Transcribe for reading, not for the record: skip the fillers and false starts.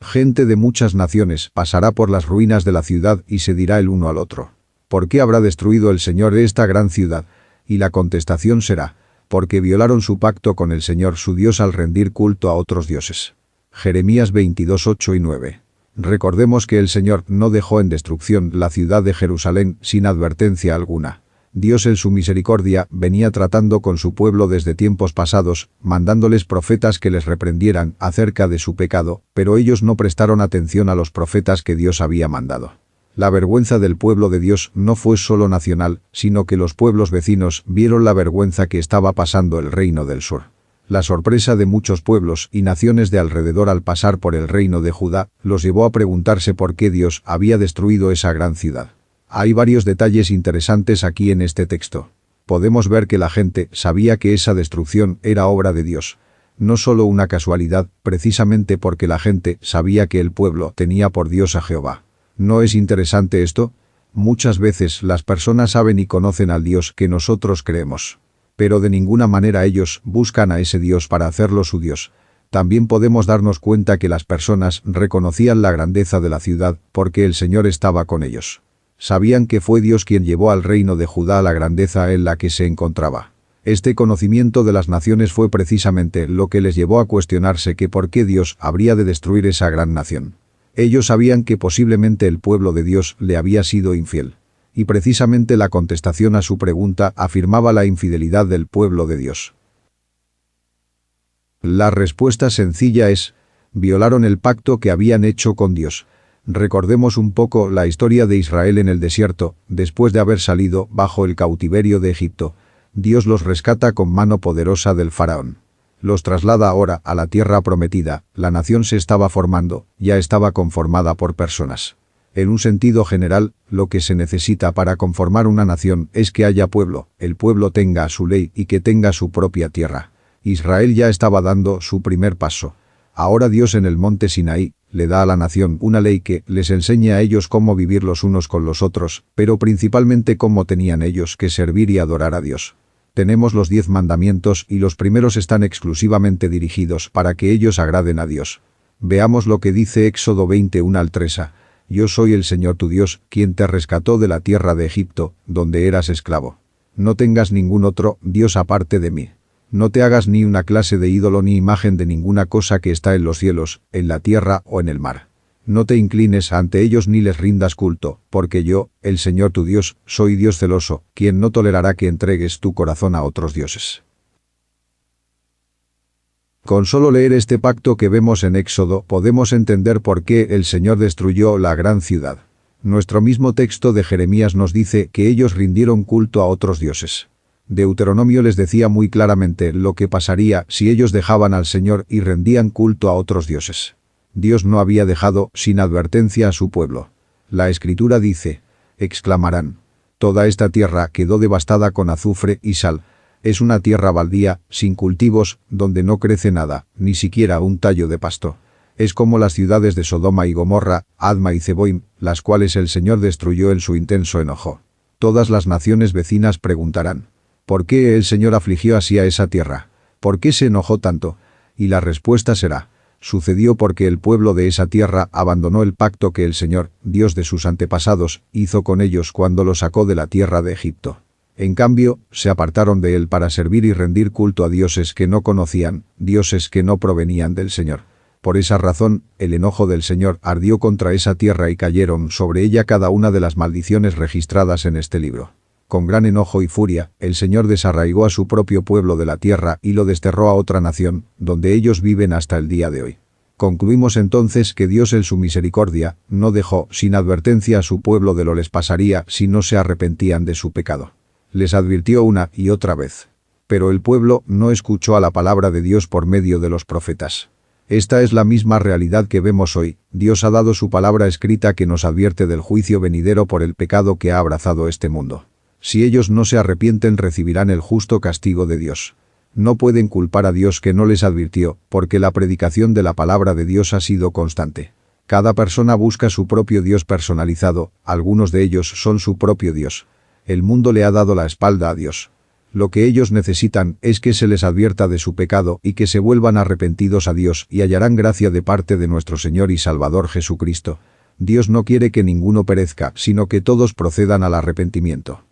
Gente de muchas naciones pasará por las ruinas de la ciudad y se dirá el uno al otro: ¿por qué habrá destruido el Señor esta gran ciudad? Y la contestación será: porque violaron su pacto con el Señor su Dios al rendir culto a otros dioses. Jeremías 22, 8 y 9. Recordemos que el Señor no dejó en destrucción la ciudad de Jerusalén sin advertencia alguna. Dios en su misericordia venía tratando con su pueblo desde tiempos pasados, mandándoles profetas que les reprendieran acerca de su pecado, pero ellos no prestaron atención a los profetas que Dios había mandado. La vergüenza del pueblo de Dios no fue solo nacional, sino que los pueblos vecinos vieron la vergüenza que estaba pasando el reino del sur. La sorpresa de muchos pueblos y naciones de alrededor al pasar por el reino de Judá los llevó a preguntarse por qué Dios había destruido esa gran ciudad. Hay varios detalles interesantes aquí en este texto. Podemos ver que la gente sabía que esa destrucción era obra de Dios. No solo una casualidad, precisamente porque la gente sabía que el pueblo tenía por Dios a Jehová. ¿No es interesante esto? Muchas veces las personas saben y conocen al Dios que nosotros creemos, pero de ninguna manera ellos buscan a ese Dios para hacerlo su Dios. También podemos darnos cuenta que las personas reconocían la grandeza de la ciudad porque el Señor estaba con ellos. Sabían que fue Dios quien llevó al reino de Judá a la grandeza en la que se encontraba. Este conocimiento de las naciones fue precisamente lo que les llevó a cuestionarse que por qué Dios habría de destruir esa gran nación. Ellos sabían que posiblemente el pueblo de Dios le había sido infiel. Y precisamente la contestación a su pregunta afirmaba la infidelidad del pueblo de Dios. La respuesta sencilla es: violaron el pacto que habían hecho con Dios. Recordemos un poco la historia de Israel en el desierto, después de haber salido bajo el cautiverio de Egipto. Dios los rescata con mano poderosa del faraón. Los traslada ahora a la tierra prometida. La nación se estaba formando, ya estaba conformada por personas. En un sentido general, lo que se necesita para conformar una nación es que haya pueblo, el pueblo tenga su ley y que tenga su propia tierra. Israel ya estaba dando su primer paso. Ahora Dios en el monte Sinaí le da a la nación una ley que les enseña a ellos cómo vivir los unos con los otros, pero principalmente cómo tenían ellos que servir y adorar a Dios. Tenemos los 10 mandamientos y los primeros están exclusivamente dirigidos para que ellos agraden a Dios. Veamos lo que dice Éxodo 21 al 3. Yo soy el Señor tu Dios, quien te rescató de la tierra de Egipto, donde eras esclavo. No tengas ningún otro Dios aparte de mí. No te hagas ni una clase de ídolo ni imagen de ninguna cosa que está en los cielos, en la tierra o en el mar. No te inclines ante ellos ni les rindas culto, porque yo, el Señor tu Dios, soy Dios celoso, quien no tolerará que entregues tu corazón a otros dioses. Con solo leer este pacto que vemos en Éxodo podemos entender por qué el Señor destruyó la gran ciudad. Nuestro mismo texto de Jeremías nos dice que ellos rindieron culto a otros dioses. Deuteronomio les decía muy claramente lo que pasaría si ellos dejaban al Señor y rendían culto a otros dioses. Dios no había dejado sin advertencia a su pueblo. La Escritura dice: exclamarán, toda esta tierra quedó devastada con azufre y sal. Es una tierra baldía, sin cultivos, donde no crece nada, ni siquiera un tallo de pasto. Es como las ciudades de Sodoma y Gomorra, Adma y Zeboim, las cuales el Señor destruyó en su intenso enojo. Todas las naciones vecinas preguntarán: ¿por qué el Señor afligió así a esa tierra? ¿Por qué se enojó tanto? Y la respuesta será: sucedió porque el pueblo de esa tierra abandonó el pacto que el Señor, Dios de sus antepasados, hizo con ellos cuando los sacó de la tierra de Egipto. En cambio, se apartaron de él para servir y rendir culto a dioses que no conocían, dioses que no provenían del Señor. Por esa razón, el enojo del Señor ardió contra esa tierra y cayeron sobre ella cada una de las maldiciones registradas en este libro. Con gran enojo y furia, el Señor desarraigó a su propio pueblo de la tierra y lo desterró a otra nación, donde ellos viven hasta el día de hoy. Concluimos entonces que Dios en su misericordia no dejó sin advertencia a su pueblo de lo les pasaría si no se arrepentían de su pecado. Les advirtió una y otra vez. Pero el pueblo no escuchó a la palabra de Dios por medio de los profetas. Esta es la misma realidad que vemos hoy. Dios ha dado su palabra escrita que nos advierte del juicio venidero por el pecado que ha abrazado este mundo. Si ellos no se arrepienten recibirán el justo castigo de Dios. No pueden culpar a Dios que no les advirtió, porque la predicación de la palabra de Dios ha sido constante. Cada persona busca su propio Dios personalizado, algunos de ellos son su propio Dios. El mundo le ha dado la espalda a Dios. Lo que ellos necesitan es que se les advierta de su pecado y que se vuelvan arrepentidos a Dios y hallarán gracia de parte de nuestro Señor y Salvador Jesucristo. Dios no quiere que ninguno perezca, sino que todos procedan al arrepentimiento.